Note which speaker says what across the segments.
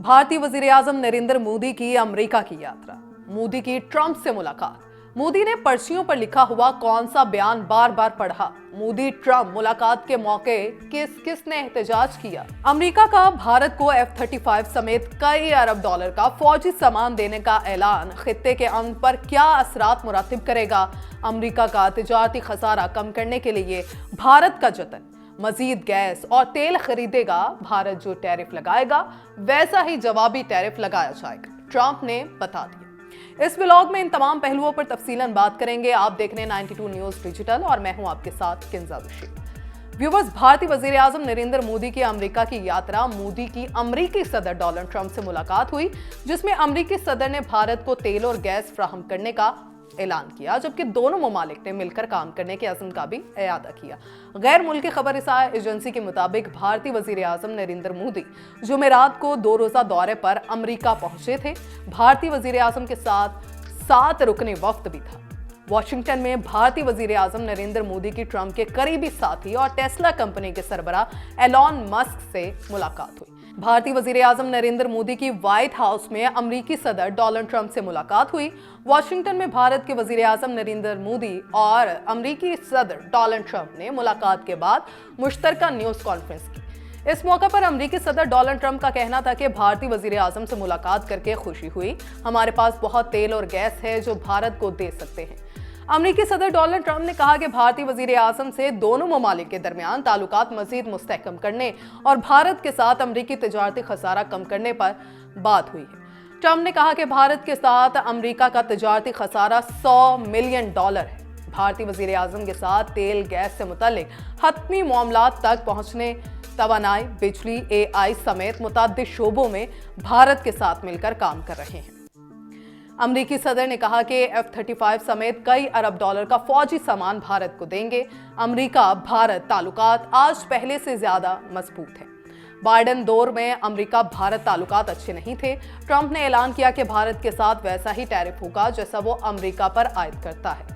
Speaker 1: भारतीय वजीर-ए-आज़म नरेंद्र मोदी की अमेरिका की यात्रा, मोदी की ट्रंप से मुलाकात। मोदी ने पर्चियों पर लिखा हुआ कौन सा बयान बार बार पढ़ा? मोदी ट्रंप मुलाकात के मौके किस किस ने एहतजाज किया? अमेरिका का भारत को F-35 समेत कई अरब डॉलर का फौजी सामान देने का ऐलान खित्ते के अमन पर क्या असरात मुरातिब करेगा? अमेरिका का तिजारती खसारा कम करने के लिए भारत का जतन, मजीद गैस और तेल खरीदेगा। भारत जो टैरिफ लगाएगा वैसा ही जवाबी टैरिफ लगाया जाएगा, ट्रंप ने बता दिया। इस व्लॉग में इन तमाम पहलुओं पर तफसीलन बात करेंगे। आप देख रहे हैं 92 न्यूज डिजिटल और मैं हूं आपके साथ किंजा ऋषि। व्यूवर्स, भारतीय वजीर-ए-आज़म नरेंद्र मोदी की अमेरिका की यात्रा, मोदी की अमेरिकी सदर डोनाल्ड ट्रंप से मुलाकात हुई, जिसमें अमेरिकी सदर ने भारत को तेल और गैस फराहम करने का ऐलान किया, जबकि दोनों ममालिक ने मिलकर काम करने के अज़्म का भी इयादा किया। गैर मुल्की खबर एजेंसी के मुताबिक भारतीय वज़ीर-ए-आज़म नरेंद्र मोदी जुमेरात को 2 रोज़ा दौरे पर अमेरिका पहुंचे थे। भारतीय वज़ीर-ए-आज़म के साथ 7 रुकनी वफ्द भी था। वाशिंगटन में भारतीय वज़ीर-ए-आज़म नरेंद्र मोदी की ट्रंप के करीबी साथी और टेस्ला कंपनी के सरबराह एलॉन मस्क से मुलाकात हुई। भारतीय वज़ीर-ए-आज़म नरेंद्र मोदी की व्हाइट हाउस में अमेरिकी सदर डोनाल्ड ट्रंप से मुलाकात हुई। वाशिंगटन में भारत के वज़ीर-ए-आज़म नरेंद्र मोदी और अमेरिकी सदर डोनाल्ड ट्रंप ने मुलाकात के बाद मुश्तरका न्यूज़ कॉन्फ्रेंस की। इस मौके पर अमेरिकी सदर डोनाल्ड ट्रंप का कहना था कि भारतीय वज़ीर-ए-आज़म से मुलाकात करके खुशी हुई। हमारे पास बहुत तेल और गैस है जो भारत को दे सकते हैं। अमेरिकी सदर डोनाल्ड ट्रंप ने कहा कि भारतीय वज़ीर-ए-आज़म से दोनों ममालिक के दरमियान ताल्लुकात मज़ीद मुस्तहकम करने और भारत के साथ अमेरिकी तिजारती खसारा कम करने पर बात हुई है। ट्रंप ने कहा कि भारत के साथ अमेरिका का तिजारती खसारा $100 मिलियन है। भारतीय वज़ीर-ए-आज़म के साथ तेल गैस से मुतल्लिक हतमी मामलात तक पहुंचने, तवानाई, बिजली, AI समेत मुतअद्दिद शोबों में भारत के साथ मिलकर काम कर रहे हैं। अमेरिकी सदर ने कहा कि F-35 समेत कई अरब डॉलर का फौजी सामान भारत को देंगे। अमेरिका भारत ताल्लुकात आज पहले से ज्यादा मजबूत है। बाइडेन दौर में अमेरिका भारत ताल्लुकात अच्छे नहीं थे। ट्रंप ने ऐलान किया कि भारत के साथ वैसा ही टैरिफ होगा जैसा वो अमेरिका पर आयद करता है।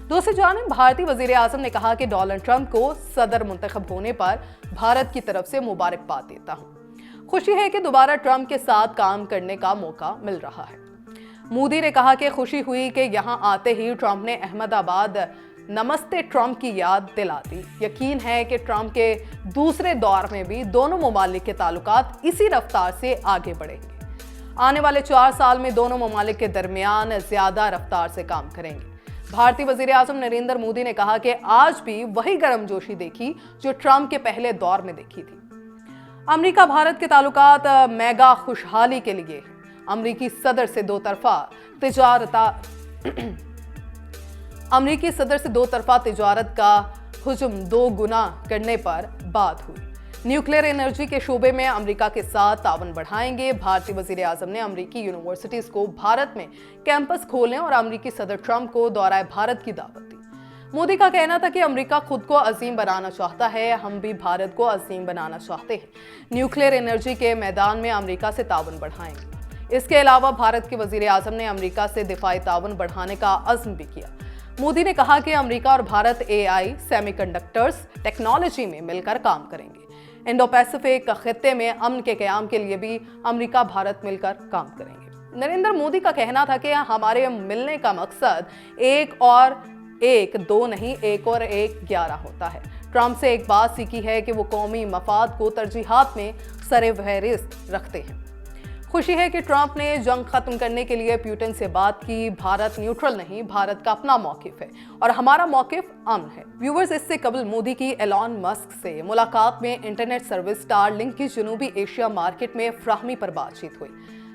Speaker 1: दूसरी जानिब भारतीय वज़ीर-ए-आज़म ने कहा कि डोनाल्ड ट्रंप को सदर मुंतखब होने पर भारत की तरफ से मुबारकबाद देता हूँ। खुशी है कि दोबारा ट्रंप के साथ काम करने का मौका मिल रहा है। मोदी ने कहा कि खुशी हुई कि यहां आते ही ट्रंप ने अहमदाबाद नमस्ते ट्रंप की याद दिला दी। यकीन है कि ट्रंप के दूसरे दौर में भी दोनों ममालिक के ताल्लुकात इसी रफ्तार से आगे बढ़ेंगे। आने वाले 4 साल में दोनों ममालिक के दरमियान ज्यादा रफ्तार से काम करेंगे। भारतीय वज़ीर-ए-आज़म नरेंद्र मोदी ने कहा कि आज भी वही गर्मजोशी देखी जो ट्रंप के पहले दौर में देखी थी। अमेरिका भारत के ताल्लुकात मेगा खुशहाली के लिए है। अमेरिकी सदर से दो तरफा तिजारत का हुजूम 2 गुना करने पर बात हुई। न्यूक्लियर एनर्जी के शोबे में अमेरिका के साथ ताउन बढ़ाएंगे। भारतीय वज़ीर-ए-आज़म ने अमेरिकी यूनिवर्सिटीज को भारत में कैंपस खोलने और अमेरिकी सदर ट्रंप को दौराए भारत की दावत दी। मोदी का कहना था कि अमेरिका खुद को अजीम बनाना चाहता है, हम भी भारत को अजीम बनाना चाहते हैं। न्यूक्लियर एनर्जी के मैदान में अमेरिका से ताउन बढ़ाएंगे। इसके अलावा भारत के वज़ीर-ए-आज़म ने अमेरिका से दिफाई ताउन बढ़ाने का अज़्म भी किया। मोदी ने कहा कि अमेरिका और भारत AI, सेमीकंडक्टर्स टेक्नोलॉजी में मिलकर काम करेंगे। इंडो पैसिफिक खित्ते में अमन के क़याम के लिए भी अमेरिका भारत मिलकर काम करेंगे। नरेंद्र मोदी का कहना था कि हमारे मिलने का मकसद 1 और 1 2 नहीं, 1 और 1 11 होता है। ट्रंप से एक बात सीखी है कि वो कौमी मफाद को तरजीहात में सरे-फ़हरिस्त रखते हैं। खुशी है कि ट्रंप ने जंग खत्म करने के लिए पुतिन से बात की। भारत न्यूट्रल नहीं, भारत का अपना मौकिफ है और हमारा मौकिफ अमन है। व्यूवर्स, इससे कबल मोदी की एलॉन मस्क से मुलाकात में इंटरनेट सर्विस स्टारलिंक की जनूबी एशिया मार्केट में फ्राहमी पर बातचीत हुई।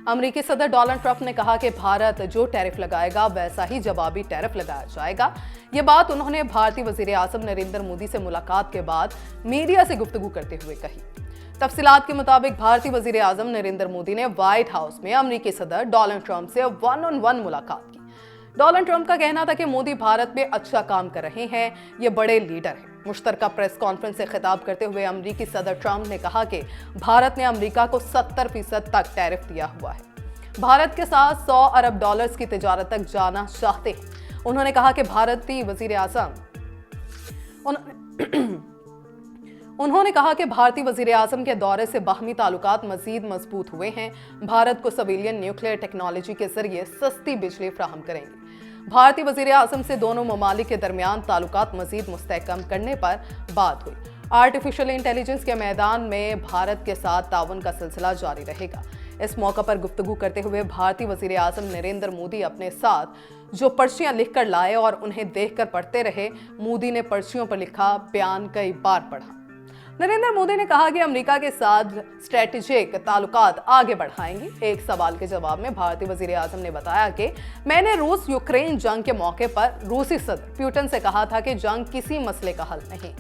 Speaker 1: अमेरिकी सदर डोनाल्ड ट्रंप ने कहा कि भारत जो टैरिफ लगाएगा वैसा ही जवाबी टैरिफ लगाया जाएगा। ये बात उन्होंने भारतीय वज़ीर-ए-आज़म नरेंद्र मोदी से मुलाकात के बाद मीडिया से गुफ्तगू करते हुए कही। तफसीलात के मुताबिक भारतीय वज़ीर-ए-आज़म नरेंद्र मोदी ने व्हाइट हाउस में अमेरिकी सदर डोनाल्ड ट्रंप से 1-on-1 मुलाकात की। डोनाल्ड ट्रंप का कहना था कि मोदी भारत में अच्छा काम कर रहे हैं, ये बड़े लीडर हैं। मुश्तरका प्रेस कॉन्फ्रेंस से खिताब करते हुए अमेरिकी सदर ट्रंप ने कहा कि भारत ने अमेरिका को 70% तक टैरिफ दिया हुआ है। भारत के साथ 100 अरब डॉलर्स की तिजारत तक जाना चाहते हैं। उन्होंने कहा कि भारतीय वज़ीर-ए-आज़म उन्होंने कहा कि भारतीय वजीर आजम के दौरे से बाहमी ताल्लुकात मजीद मजबूत हुए हैं। भारत को सिविलियन न्यूक्लियर टेक्नोलॉजी के जरिए सस्ती बिजली फराहम करेंगे। भारतीय वजीर आजम से दोनों ममालिक के दरमियान ताल्लुकात मजीद मुस्तहकम करने पर बात हुई। आर्टिफिशियल इंटेलिजेंस के मैदान में भारत के साथ ताउन का सिलसिला जारी रहेगा। इस मौका पर गुफ्तगू करते हुए भारतीय वजीर आजम नरेंद्र मोदी अपने साथ जो पर्चियां लिखकर लाए और उन्हें देखकर पढ़ते रहे। मोदी ने पर्चियों पर लिखा बयान कई बार पढ़ा। नरेंद्र मोदी ने कहा कि अमेरिका के साथ स्ट्रेटेजिक ताल्लुकात आगे बढ़ाएंगे। एक सवाल के जवाब में भारतीय वजीर आजम ने बताया कि मैंने रूस यूक्रेन जंग के मौके पर रूसी सदर पुतिन से कहा था कि जंग किसी मसले का हल नहीं,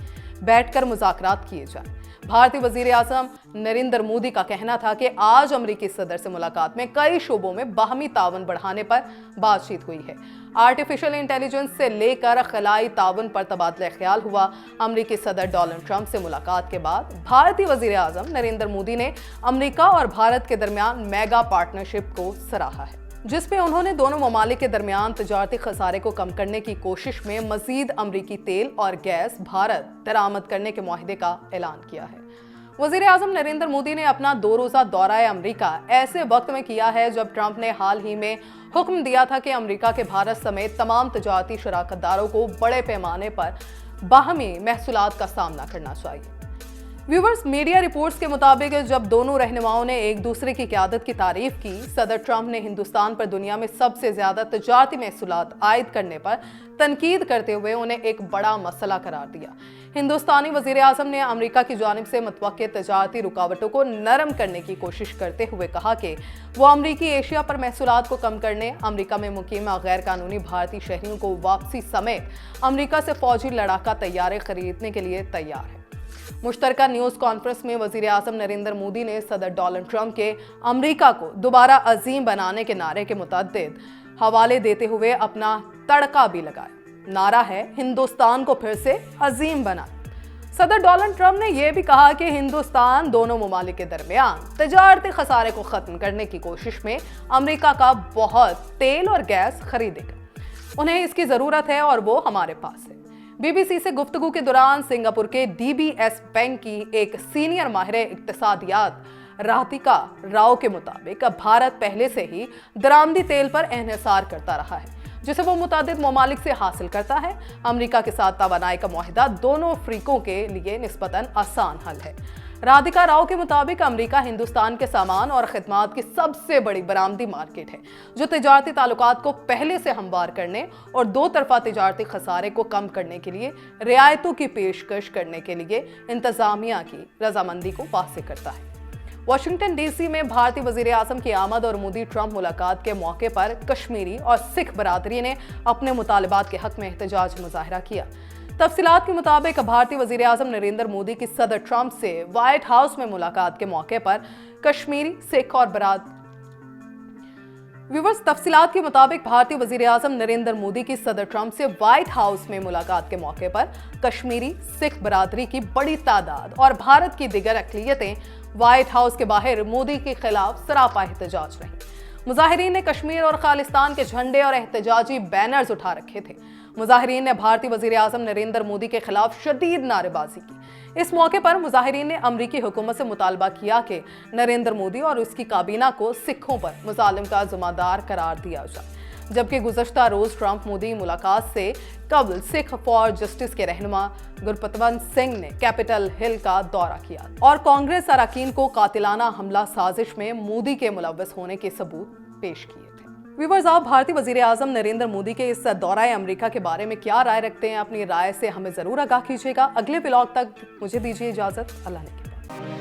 Speaker 1: बैठकर मुज़ाकरात किए जाएं। भारतीय वजीर आजम नरेंद्र मोदी का कहना था कि आज अमेरिकी सदर से मुलाकात में कई शोबों में बाहमी ताउन बढ़ाने पर बातचीत हुई है। आर्टिफिशियल इंटेलिजेंस से लेकर खलाई ताउन पर तबादला ख्याल हुआ। अमेरिकी सदर डोनाल्ड ट्रंप से मुलाकात के बाद भारतीय वजीर आजम नरेंद्र मोदी ने अमेरिका और भारत के दरमियान मेगा पार्टनरशिप को सराहा है, जिसमें उन्होंने दोनों ममालिक के दरमियान तजारती खसारे को कम करने की कोशिश में मजीद अमरीकी तेल और गैस भारत दरामद करने के मुआहदे का ऐलान किया है। वजीर आजम नरेंद्र मोदी ने अपना 2 रोज़ा दौरा अमरीका ऐसे वक्त में किया है जब ट्रंप ने हाल ही में हुक्म दिया था कि अमरीका के भारत समेत तमाम तजारती शराकतदारों को बड़े पैमाने पर बाहमी महसूलात का सामना करना चाहिए। व्यूवर्स, मीडिया रिपोर्ट्स के मुताबिक जब दोनों रहनुमाओं ने एक दूसरे की क़यादत की तारीफ की, सदर ट्रंप ने हिंदुस्तान पर दुनिया में सबसे ज्यादा तजारती महसूलात आयद करने पर तनकीद करते हुए उन्हें एक बड़ा मसला करार दिया। हिंदुस्तानी वजीर आजम ने अमेरिका की जानिब से मतवक्के तजारती रुकावटों को नरम करने की कोशिश करते हुए कहा कि वो अमरीकी एशिया पर महसूलात को कम करने, अमरीका में मुकीम गैर कानूनी भारतीय शहरियों को वापसी समेत अमरीका से फौजी लड़ाका तैयारे खरीदने के लिए तैयार है। मुश्तरका न्यूज कॉन्फ्रेंस में वजीर आजम नरेंद्र मोदी ने सदर डोनाल्ड ट्रंप के अमरीका को दोबारा अजीम बनाने के नारे के मुतअद्दिद हवाले देते हुए अपना तड़का भी लगाया। नारा है हिंदुस्तान को फिर से अजीम बनाए। सदर डोनाल्ड ट्रंप ने यह भी कहा कि हिंदुस्तान दोनों ममालिक के दरमियान तजारती खसारे को खत्म करने की कोशिश में अमरीका का बहुत तेल और गैस खरीदेगा। उन्हें इसकी जरूरत है और वो हमारे पास है। बीबीसी से गुफ्तगू के दौरान सिंगापुर के डीबीएस बैंक की एक सीनियर माहिर इक्तिसादियात राधिका राव के मुताबिक भारत पहले से ही दरामदी तेल पर इन्हिसार करता रहा है, जिसे वो मुतादिद ममालिक से हासिल करता है। अमेरिका के साथ तवानाई का मुआहिदा दोनों अफ्रीकों के लिए निस्बतन आसान हल है। राधिका राव के मुताबिक अमेरिका हिंदुस्तान के सामान और खिदमात की सबसे बड़ी बरामदी मार्केट है, जो तिजारती ताल्लुकात को पहले से हमवार करने और 2 तरफा तिजारती खसारे को कम करने के लिए रियायतों की पेशकश करने के लिए इंतजामिया की रजामंदी को वाज़ेह करता है। वाशिंगटन डीसी में भारतीय वजीर आजम की आमद और मोदी ट्रंप मुलाकात के मौके पर कश्मीरी और सिख बरादरी ने अपने मुतालबात के हक में एहतजाज मुजाहरा किया। तफसीलात के मुताबिक भारतीय वजीर आजम नरेंद्र मोदी की सदर ट्रंप से व्हाइट हाउस में मुलाकात के मौके पर कश्मीरी, सिख और तफसीलात के मुताबिक भारतीय वजीर आजम नरेंद्र मोदी की सदर ट्रंप से व्हाइट हाउस में मुलाकात के मौके पर कश्मीरी, सिख बरादरी की बड़ी तादाद और भारत की दिगर अक़लियतें व्हाइट हाउस के बाहर मोदी के खिलाफ सरापा एहतजाज रही। मुजाहिरीन ने कश्मीर और खालिस्तान के झंडे और एहतजाजी बैनर्स उठा रखे थे। मुजाहिरीन ने भारतीय वजीर आजम नरेंद्र मोदी के खिलाफ शदीद नारेबाजी की। इस मौके पर मुजाहिरीन ने अमरीकी हुकूमत से मुतालबा किया कि नरेंद्र मोदी और उसकी काबीना को सिखों पर मुजालिम का ज़िम्मेदार करार दिया जाए। जबकि गुज़श्ता रोज ट्रंप मोदी मुलाकात से कबल सिख फॉर जस्टिस के रहनुमा गुरपतवंत सिंह ने कैपिटल हिल का दौरा किया और कांग्रेस अरकान को कातिलाना हमला साजिश में मोदी के मुलव्वस होने के सबूत पेश किए थे। व्यूअर्स, आप भारतीय वजीर आजम नरेंद्र मोदी के इस दौरे अमेरिका के बारे में क्या राय रखते हैं? अपनी राय से हमें जरूर आगाह कीजिएगा। अगले व्लॉग तक मुझे दीजिए इजाजत। अल्लाह ने